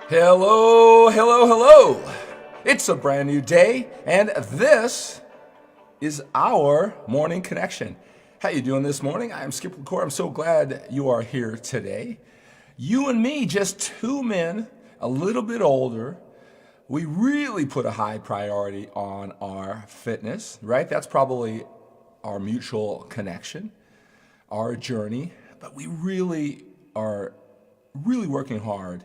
Hello, hello, hello. It's a brand new day, and this is our morning connection. How you doing this morning? I'm Skip Cour. I'm so glad you are here today. You and me, just two men, a little bit older. We really put a high priority on our fitness, right? That's probably our mutual connection, our journey, but we really are working hard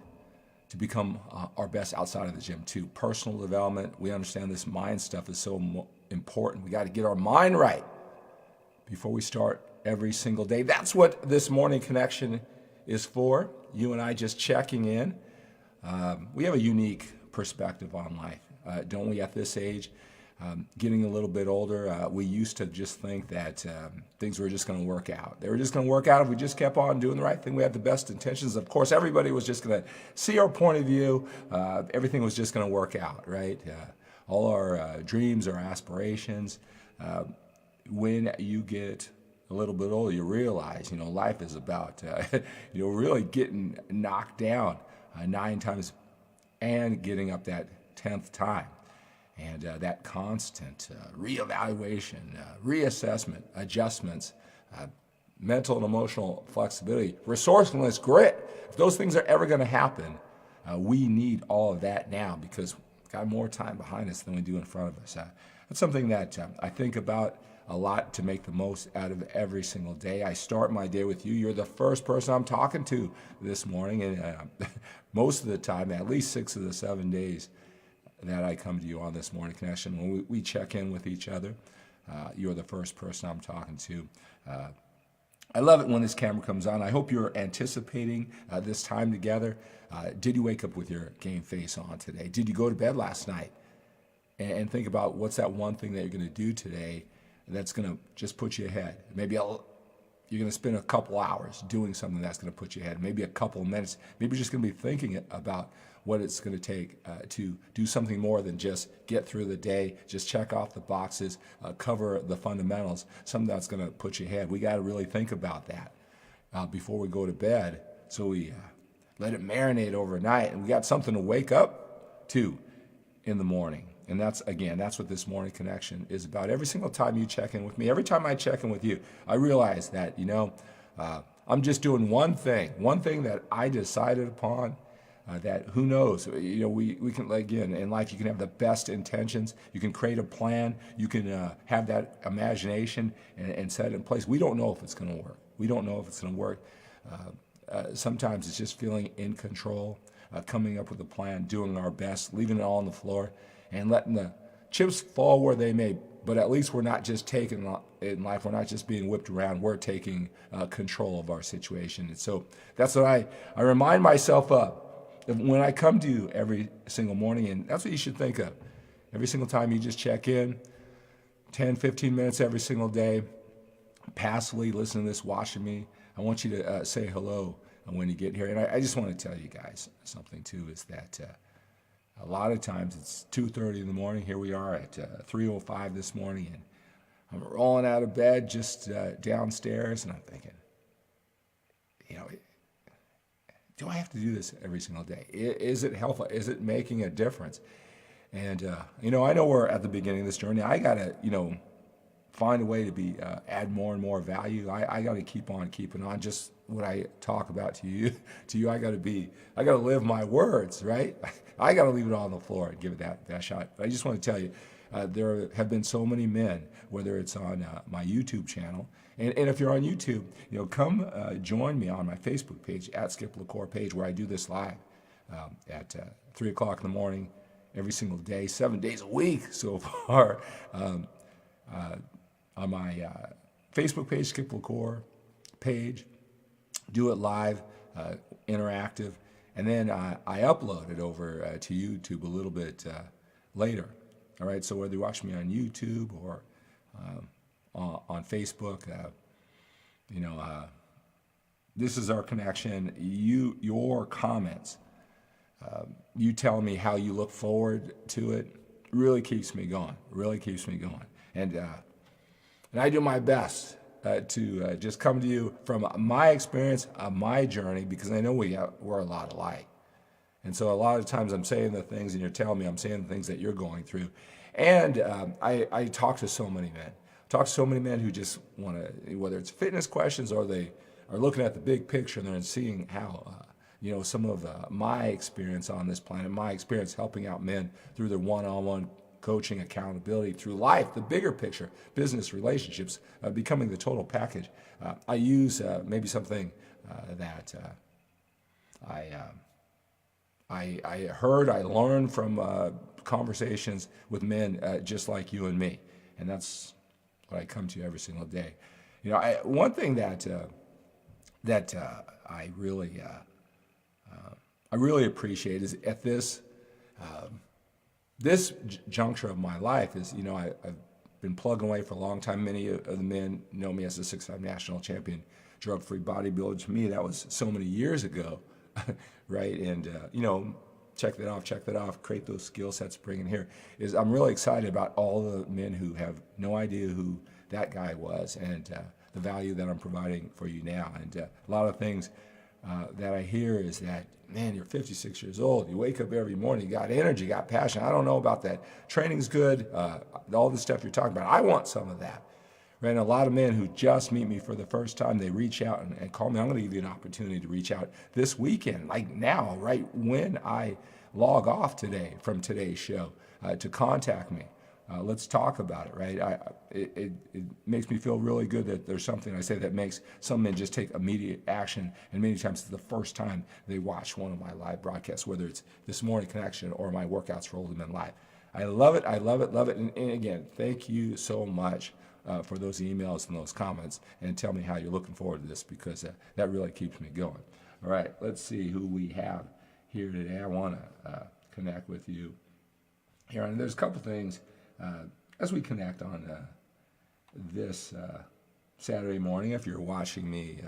to become our best outside of the gym too. Personal development, we understand this mind stuff is so important. We got to get our mind right before we start every single day. That's what this morning connection is for. You and I just checking in. We have a unique perspective on life, don't we, at this age? Getting a little bit older, we used to just think that things were just going to work out. They were just going to work out if we just kept on doing the right thing. We had the best intentions. Of course, everybody was just going to see our point of view. Everything was just going to work out, right? All our dreams, our aspirations. When you get a little bit older, you realize, life is about, really getting knocked down 9 times and getting up that 10th time. And that constant reevaluation, reassessment, adjustments, mental and emotional flexibility, resourcefulness, grit. If those things are ever going to happen, we need all of that now because we've got more time behind us than we do in front of us. That's something that I think about a lot to make the most out of every single day. I start my day with you. You're the first person I'm talking to this morning, and most of the time, at least 6 of the 7 days, that I come to you on this morning connection. When we check in with each other, you're the first person I'm talking to. I love it when this camera comes on. I hope you're anticipating this time together. Did you wake up with your game face on today? Did you go to bed last night and think about what's that one thing that you're going to do today that's going to just put you ahead? Maybe you're going to spend a couple hours doing something that's going to put you ahead. Maybe a couple of minutes. Maybe you're just going to be thinking about what it's going to take to do something more than just get through the day, just check off the boxes, cover the fundamentals, something that's going to put you ahead. We got to really think about that before we go to bed, so we let it marinate overnight, and we got something to wake up to in the morning. And that's what this morning connection is about. Every single time you check in with me, every time I check in with you, I realize that, I'm just doing one thing that I decided upon. That who knows, we can, again, in life you can have the best intentions, you can create a plan, you can have that imagination and set it in place. We don't know if it's going to work. Sometimes it's just feeling in control, coming up with a plan, doing our best, leaving it all on the floor and letting the chips fall where they may. But at least we're not just taking in life, we're not just being whipped around, we're taking control of our situation. And so that's what I remind myself of when I come to you every single morning, and that's what you should think of. Every single time you just check in, 10, 15 minutes every single day, passively listen to this, watching me. I want you to say hello when you get here. And I just want to tell you guys something too, is that a lot of times it's 2:30 in the morning. Here we are at 3:05 this morning, and I'm rolling out of bed just downstairs, and I'm thinking, do I have to do this every single day? Is it helpful? Is it making a difference? And, I know we're at the beginning of this journey. I got to, find a way to add more and more value. I got to keep on keeping on. Just what I talk about to you, I got to live my words, right? I got to leave it all on the floor and give it that shot. But I just want to tell you, there have been so many men, whether it's on my YouTube channel, and if you're on YouTube, come join me on my Facebook page, at Skip LaCour page, where I do this live at 3 o'clock in the morning every single day, 7 days a week so far. On my Facebook page, Skip LaCour page, do it live, interactive, and then I upload it over to YouTube a little bit later. All right, so whether you watch me on YouTube or on Facebook, this is our connection. Your comments, you telling me how you look forward to it, really keeps me going. And I do my best to just come to you from my experience, my journey, because I know we're a lot alike. And so a lot of times I'm saying the things and you're telling me I'm saying the things that you're going through. And I talk to so many men. Talk to so many men who just want to, whether it's fitness questions or they are looking at the big picture and they're seeing how, some of my experience on this planet, my experience helping out men through their one-on-one coaching, accountability, through life, the bigger picture, business, relationships, becoming the total package. I use maybe something that I heard, I learned from conversations with men just like you and me, and that's what I come to every single day. One thing that I really appreciate is at this juncture of my life is, I've been plugging away for a long time. Many of the men know me as a 6-time national champion, drug-free bodybuilder. To me, that was so many years ago, right? And, check that off, create those skill sets, bring in here. I'm really excited about all the men who have no idea who that guy was and the value that I'm providing for you now. And a lot of things that I hear is that, man, you're 56 years old. You wake up every morning. You got energy, you got passion. I don't know about that. Training's good. All the stuff you're talking about. I want some of that. Right? And a lot of men who just meet me for the first time, they reach out and call me. I'm going to give you an opportunity to reach out this weekend, like now, right when I log off today from today's show, to contact me. Let's talk about it, right? It makes me feel really good that there's something I say that makes some men just take immediate action, and many times it's the first time they watch one of my live broadcasts, whether it's this morning connection or my workouts for older men live. I love it, love it. And again, thank you so much for those emails and those comments, and tell me how you're looking forward to this, because that really keeps me going. All right, let's see who we have here today. I want to connect with you here, and there's a couple things as we connect on this Saturday morning. If you're watching me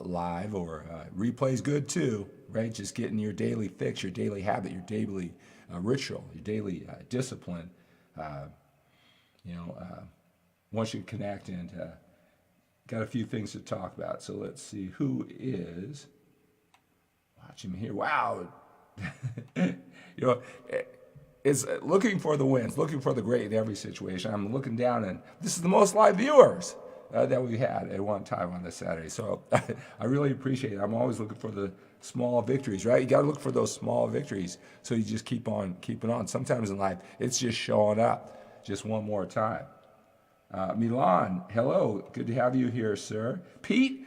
live, or replay's good too, right? Just getting your daily fix, your daily habit, your daily ritual, your daily discipline. Once you connect, and got a few things to talk about. So let's see who is watching me here. Wow. It's looking for the wins, looking for the great in every situation. I'm looking down, and this is the most live viewers that we had at one time on this Saturday. So I really appreciate it. I'm always looking for the small victories, right? You got to look for those small victories, so you just keep on keeping on. Sometimes in life, it's just showing up just one more time. Milan, hello. Good to have you here, sir. Pete,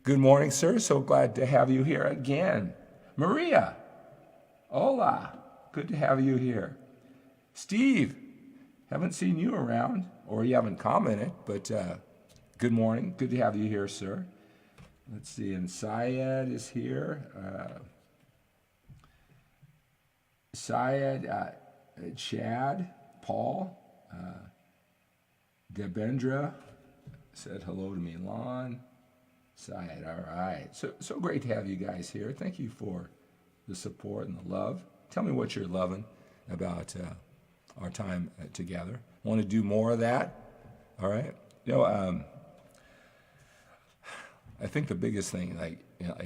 good morning, sir. So glad to have you here again. Maria, hola. Good to have you here. Steve, haven't seen you around, or you haven't commented, but good morning. Good to have you here, sir. Let's see, and Syed is here. Syed, Chad, Paul, Debendra said hello to Milan. Syed, all right. So great to have you guys here. Thank you for the support and the love. Tell me what you're loving about our time together. Want to do more of that? All right. I think the biggest thing, like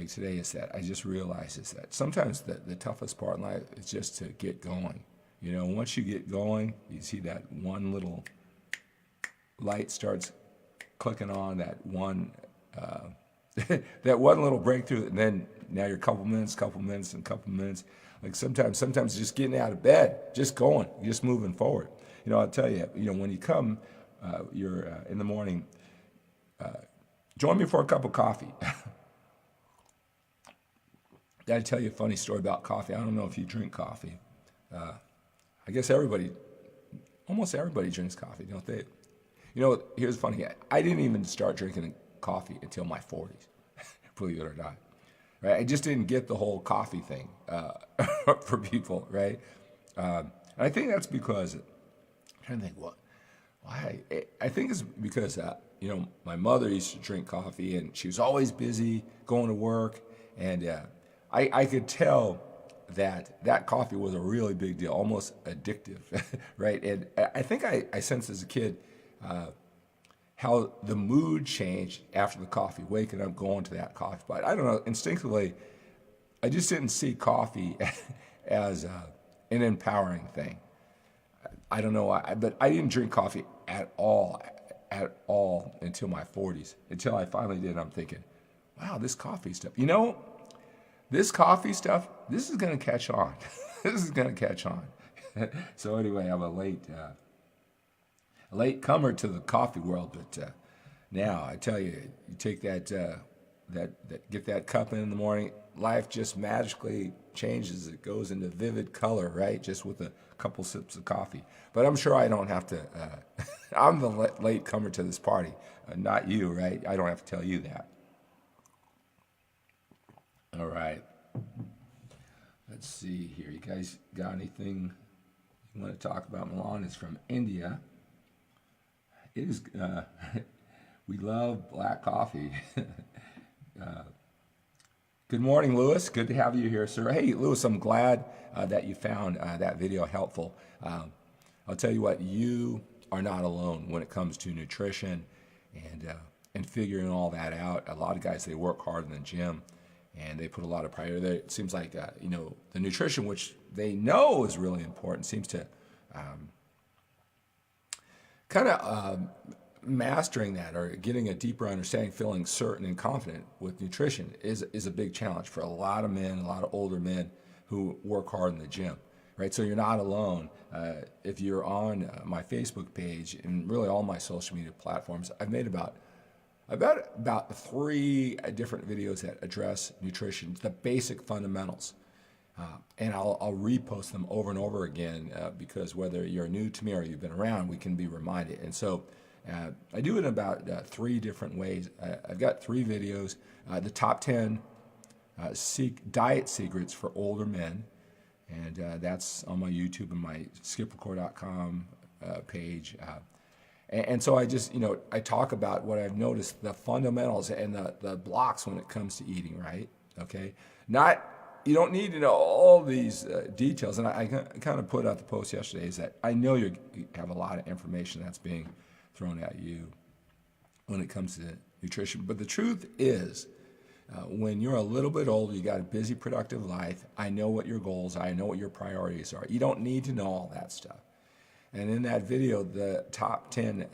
today, is that I just realized is that sometimes the toughest part in life is just to get going. Once you get going, you see that one little light starts clicking on, that one that one little breakthrough, and then now you're a couple minutes. Like sometimes just getting out of bed, just going, just moving forward. I'll tell you, when you come, you're in the morning, join me for a cup of coffee. Gotta tell you a funny story about coffee. I don't know if you drink coffee. I guess almost everybody drinks coffee, don't they? Here's the funny thing. I didn't even start drinking coffee until my 40s, believe it or not. Right? I just didn't get the whole coffee thing for people, right? And I think that's because, I'm trying to think why. I think it's because, my mother used to drink coffee, and she was always busy going to work, and I could tell that coffee was a really big deal, almost addictive, right? And I think I sensed as a kid how the mood changed after the coffee, waking up, going to that coffee spot. I don't know, instinctively, I just didn't see coffee as an empowering thing. I don't know why, but I didn't drink coffee at all until my 40s. Until I finally did, I'm thinking, wow, this coffee stuff. This coffee stuff, this is going to catch on. This is going to catch on. So anyway, I'm a late comer to the coffee world, but now I tell you, you take that get that cup in the morning, life just magically changes. It goes into vivid color, right? Just with a couple sips of coffee. But I'm sure I don't have to. I'm the late comer to this party, not you, right? I don't have to tell you that. All right. Let's see here. You guys got anything you want to talk about? Milan is from India. It is. We love black coffee. Good morning, Lewis. Good to have you here, sir. Hey, Lewis, I'm glad that you found that video helpful. I'll tell you what, you are not alone when it comes to nutrition and figuring all that out. A lot of guys, they work hard in the gym and they put a lot of priority there. It seems like, the nutrition, which they know is really important, seems to mastering that or getting a deeper understanding, feeling certain and confident with nutrition is a big challenge for a lot of men, a lot of older men who work hard in the gym, right? So you're not alone. If you're on my Facebook page and really all my social media platforms, I've made about 3 different videos that address nutrition, the basic fundamentals. And I'll repost them over and over again because whether you're new to me or you've been around, we can be reminded. And so I do it in about 3 different ways. I've got 3 videos. The top 10 diet secrets for older men, and that's on my YouTube and my skippercore.com page. And so I just, I talk about what I've noticed, the fundamentals and the blocks when it comes to eating, right? Okay? You don't need to know all these details. And I kind of put out the post yesterday is that I know you have a lot of information that's being thrown at you when it comes to nutrition. But the truth is, when you're a little bit older, you got a busy, productive life, I know what your goals are, I know what your priorities are. You don't need to know all that stuff. And in that video, the top 10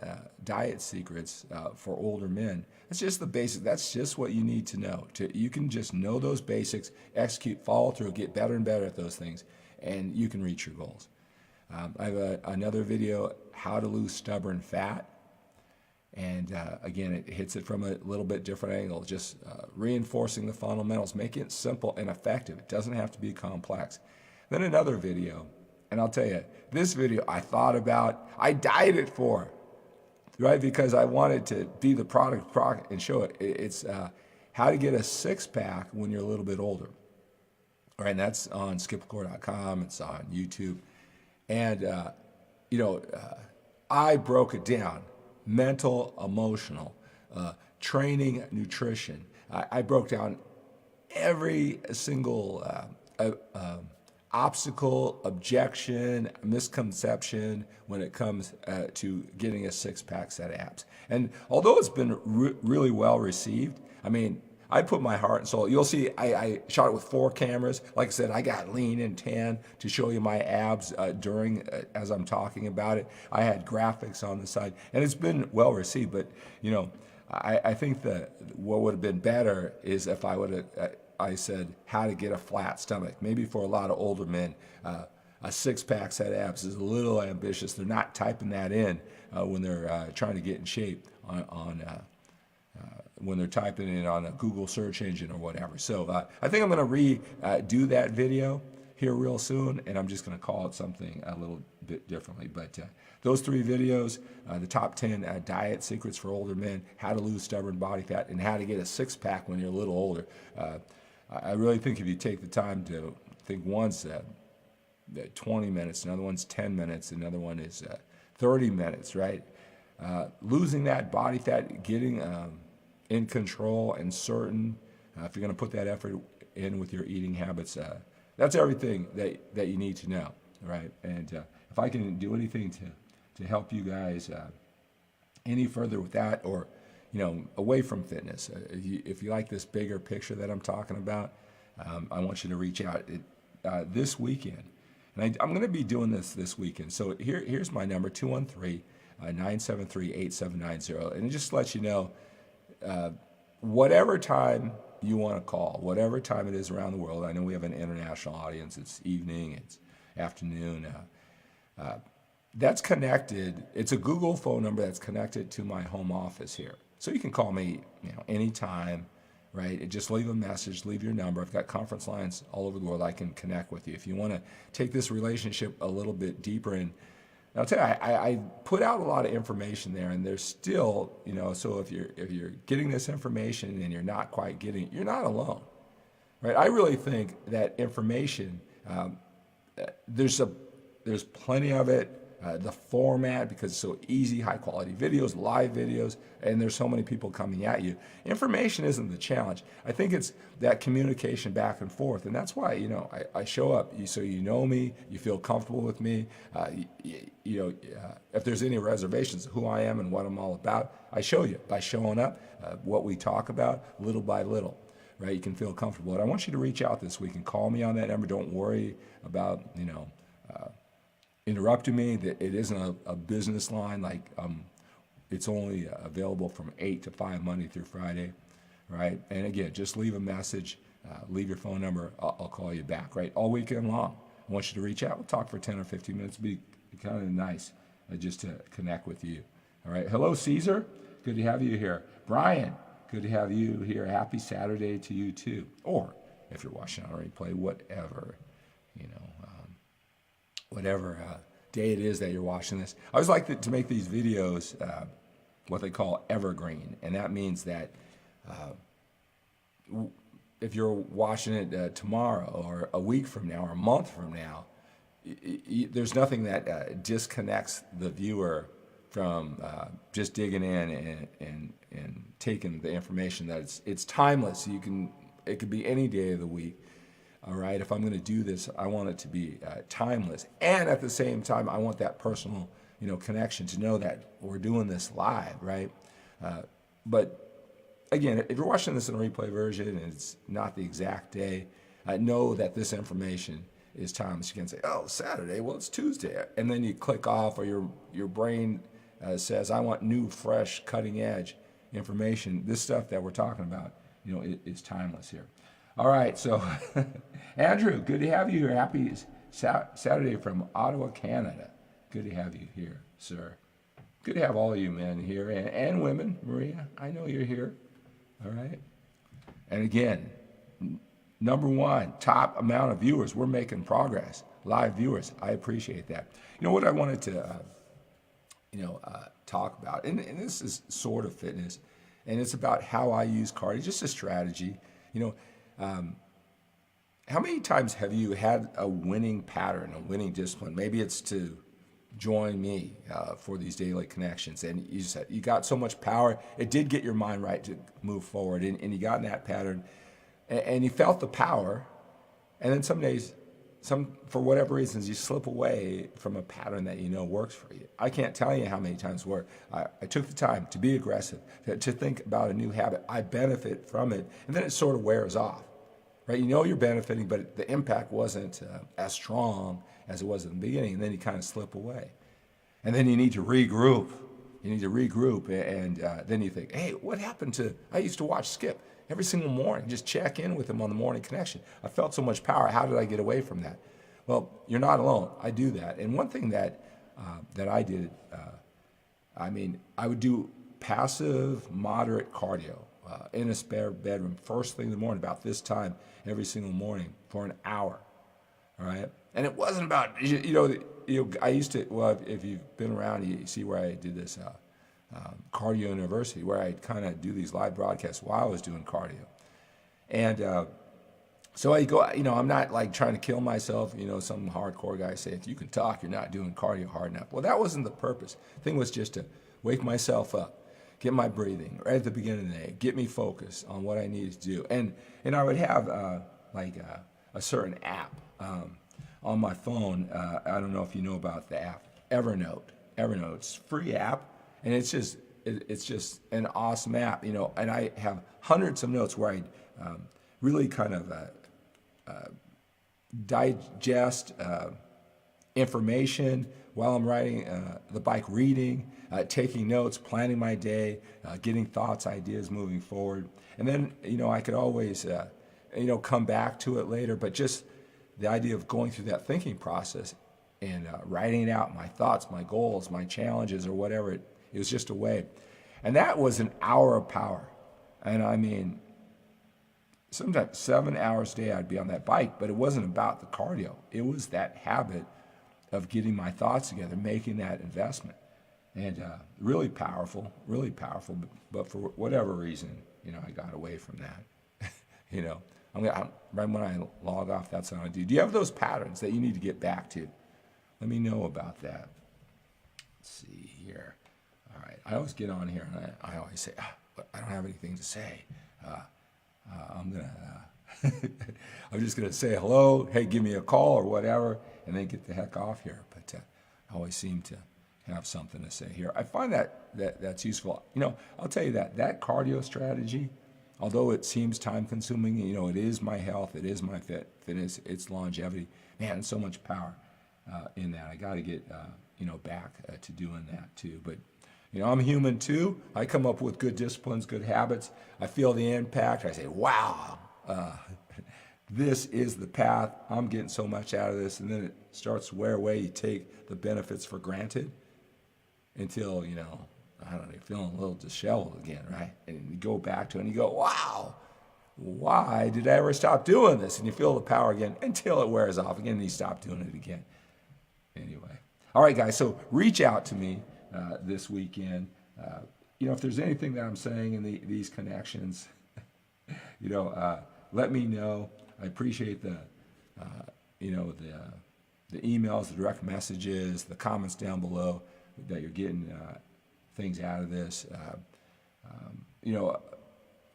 diet secrets for older men, that's just the basic. That's just what you need to know. You can just know those basics, execute, follow through, get better and better at those things, and you can reach your goals. I have another video, how to lose stubborn fat. And again, it hits it from a little bit different angle, just reinforcing the fundamentals, making it simple and effective. It doesn't have to be complex. Then another video, and I'll tell you, this video I thought about, I dieted for, right? Because I wanted to be the product and show it. It's how to get a 6-pack when you're a little bit older. All right, and that's on skippercore.com, it's on YouTube. And, I broke it down. Mental, emotional, training, nutrition. I broke down every single obstacle, objection, misconception when it comes to getting a 6-pack set of abs. And although it's been really well received, I mean, I put my heart and soul. You'll see I shot it with 4 cameras. Like I said, I got lean and tan to show you my abs as I'm talking about it. I had graphics on the side, and it's been well received. But I think that what would have been better is if I would have I said how to get a flat stomach. Maybe for a lot of older men, a 6-pack set of abs is a little ambitious. They're not typing that in when they're trying to get in shape when they're typing it on a Google search engine or whatever. So I think I'm going to redo that video here real soon, and I'm just going to call it something a little bit differently. But those 3 videos, the top 10 diet secrets for older men, how to lose stubborn body fat, and how to get a 6-pack when you're a little older. I really think if you take the time to think, one's 20 minutes, another one's 10 minutes, another one is 30 minutes, right? Losing that body fat, getting in control and certain, if you're going to put that effort in with your eating habits, that's everything that you need to know, right? And if I can do anything to help you guys any further with that, or away from fitness, if you like this bigger picture that I'm talking about, I want you to reach out this weekend. And I'm going to be doing this weekend. So here's my number, 213-973-8790. And it just lets you know, whatever time you want to call, whatever time it is around the world. I know we have an international audience. It's evening, it's afternoon. That's connected. It's a Google phone number that's connected to my home office here. So you can call me, anytime, right? And just leave a message, leave your number. I've got conference lines all over the world. I can connect with you. If you want to take this relationship a little bit deeper, and I'll tell you, I put out a lot of information there, and there's still, so if you're getting this information and you're not quite getting it, you're not alone, right? I really think that information, there's plenty of it. The format, because it's so easy, high quality videos, live videos, and there's so many people coming at you. Information isn't the challenge. I think it's that communication back and forth, and that's why I show up so you know me, you feel comfortable with me. If there's any reservations of who I am and what I'm all about, I show you by showing up. What we talk about, little by little, right? You can feel comfortable. And I want you to reach out this week and call me on that number. Don't worry about interrupting me. That it isn't a business line. Like it's only available from 8 to 5 Monday through Friday, right? And again, just leave a message, leave your phone number. I'll call you back, right? All weekend long. I want you to reach out. We'll talk for 10 or 15 minutes. It'd be kind of nice just to connect with you. All right. Hello, Caesar. Good to have you here. Brian, good to have you here. Happy Saturday to you too. Or if you're watching on replay, whatever, whatever day it is that you're watching this. I always like to make these videos what they call Evergreen, and that means that if you're watching it tomorrow or a week from now or a month from now, there's nothing that disconnects the viewer from just digging in and taking the information. That it's timeless. It could be any day of the week. All right, if I'm going to do this, I want it to be timeless, and at the same time, I want that personal, connection to know that we're doing this live, right? But again, if you're watching this in a replay version and it's not the exact day, know that this information is timeless. You can say, "Oh, Saturday, well, it's Tuesday," and then you click off, or your brain says, "I want new, fresh, cutting-edge information." This stuff that we're talking about, is timeless here. All right, so Andrew, good to have you here. Happy Saturday from Ottawa, Canada. Good to have you here, sir. Good to have all you men here and women. Maria, I know you're here. All right. And again, number one, top amount of viewers. We're making progress. Live viewers. I appreciate that. What I wanted to talk about, and this is sort of fitness, and it's about how I use cardio, just a strategy. How many times have you had a winning pattern, a winning discipline? Maybe it's to join me for these daily connections, and you got so much power, it did get your mind right to move forward, and you got in that pattern, and you felt the power, and then some days, for whatever reasons, you slip away from a pattern that works for you. I can't tell you how many times where I took the time to be aggressive, to think about a new habit. I benefit from it, and then it sort of wears off, right? You're benefiting, but the impact wasn't as strong as it was in the beginning, and then you kind of slip away. And then you need to regroup. And then you think, hey, what happened to, I used to watch Skip every single morning, just check in with him on the morning connection. I felt so much power. How did I get away from that? Well, you're not alone. I do that. And one thing that I did, I would do passive, moderate cardio in a spare bedroom, first thing in the morning, about this time every single morning for an hour. All right. And it wasn't about, I used to, well, if you've been around, you see where I did this cardio university, where I kind of do these live broadcasts while I was doing cardio. And so I go, I'm not like trying to kill myself. Some hardcore guys say, if you can talk, you're not doing cardio hard enough. Well, that wasn't the purpose. The thing was just to wake myself up, get my breathing right at the beginning of the day, get me focused on what I needed to do. And I would have a certain app on my phone. I don't know if you know about the app, Evernote. It's a free app, and it's just an awesome app, and I have hundreds of notes where I really kind of digest information while I'm riding the bike, reading, taking notes, planning my day, getting thoughts, ideas moving forward. And then, I could always, come back to it later, but just the idea of going through that thinking process and writing it out, my thoughts, my goals, my challenges, or whatever, it was just a way. And that was an hour of power. And I mean, sometimes 7 hours a day I'd be on that bike, but it wasn't about the cardio. It was that habit of getting my thoughts together, making that investment. And really powerful, but for whatever reason, I got away from that. Right when I log off, that's what I do. Do you have those patterns that you need to get back to? Let me know about that. Let's see here. All right, I always get on here and I always say, but I don't have anything to say. I'm just gonna say hello, hey, give me a call or whatever, and then get the heck off here. But I always seem to have something to say here. I find that's useful. I'll tell you that cardio strategy, although it seems time consuming, it is my health, it is my fitness, it's longevity. Man, so much power in that. I got to get back to doing that too. But I'm human too. I come up with good disciplines, good habits. I feel the impact. I say, wow, this is the path. I'm getting so much out of this. And then it starts to wear away. You take the benefits for granted until, I don't know, you're feeling a little disheveled again, right? And you go back to it and you go, wow, why did I ever stop doing this? And you feel the power again until it wears off again and you stop doing it again. Anyway. All right, guys, so reach out to me this weekend. If there's anything that I'm saying in these connections, let me know. I appreciate the emails, the direct messages, the comments down below that you're getting things out of this.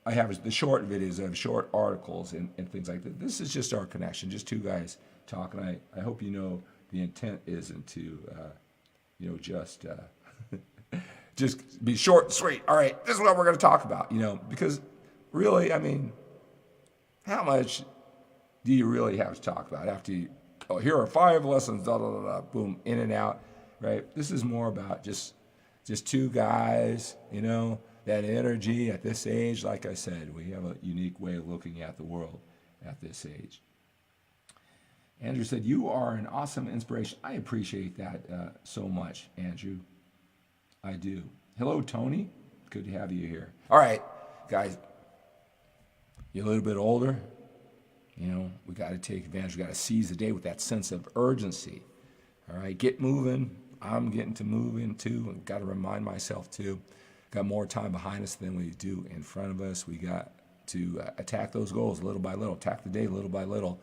I have the short videos, I have short articles and things like that. This is just our connection, just two guys talking. I hope the intent isn't to, just be short and sweet. All right, this is what we're going to talk about, because really, I mean, how much do you really have to talk about after here are 5 lessons, boom, in and out, right? This is more about just two guys, that energy at this age. Like I said, we have a unique way of looking at the world at this age. Andrew said, you are an awesome inspiration. I appreciate that so much, Andrew. I do. Hello, Tony. Good to have you here. All right, guys, you're a little bit older. We got to take advantage. We got to seize the day with that sense of urgency. All right, get moving. I'm getting to moving too. I've got to remind myself too. Got more time behind us than we do in front of us. We got to attack those goals little by little, attack the day little by little.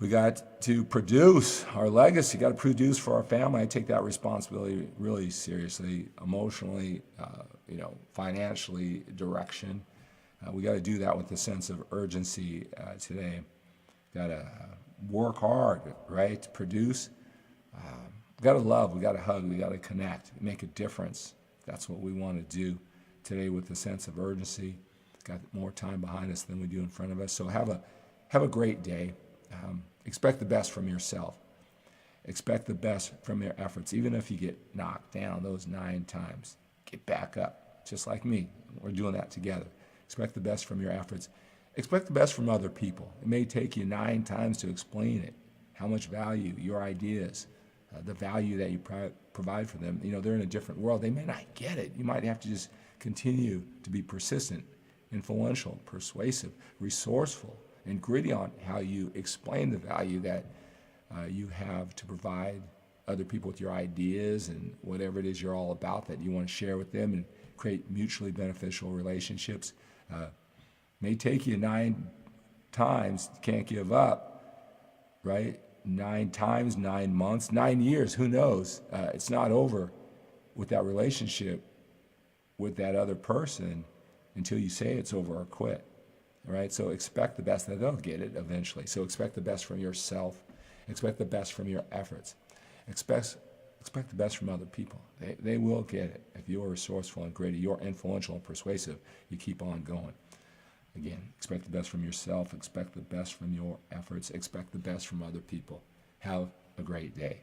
We got to produce our legacy, got to produce for our family. I take that responsibility really seriously, emotionally, financially, direction. We got to do that with a sense of urgency today. Got to work hard, right, to produce. We got to love, we got to hug, we got to connect, make a difference. That's what we want to do today with a sense of urgency. Got more time behind us than we do in front of us. So have a great day. Expect the best from yourself. Expect the best from your efforts. Even if you get knocked down those 9 times, get back up, just like me. We're doing that together. Expect the best from your efforts. Expect the best from other people. It may take you 9 times to explain it, how much value, your ideas, the value that you provide for them. They're in a different world. They may not get it. You might have to just continue to be persistent, influential, persuasive, resourceful, and gritty on how you explain the value that you have to provide other people with your ideas and whatever it is you're all about that you want to share with them and create mutually beneficial relationships. May take you 9 times, can't give up, right? 9 times, 9 months, 9 years, who knows? It's not over with that relationship with that other person until you say it's over or quit. All right, so expect the best. They'll get it eventually. So expect the best from yourself. Expect the best from your efforts. Expect the best from other people. They will get it. If you're resourceful and gritty, you're influential and persuasive, you keep on going. Again, expect the best from yourself, expect the best from your efforts, expect the best from other people. Have a great day.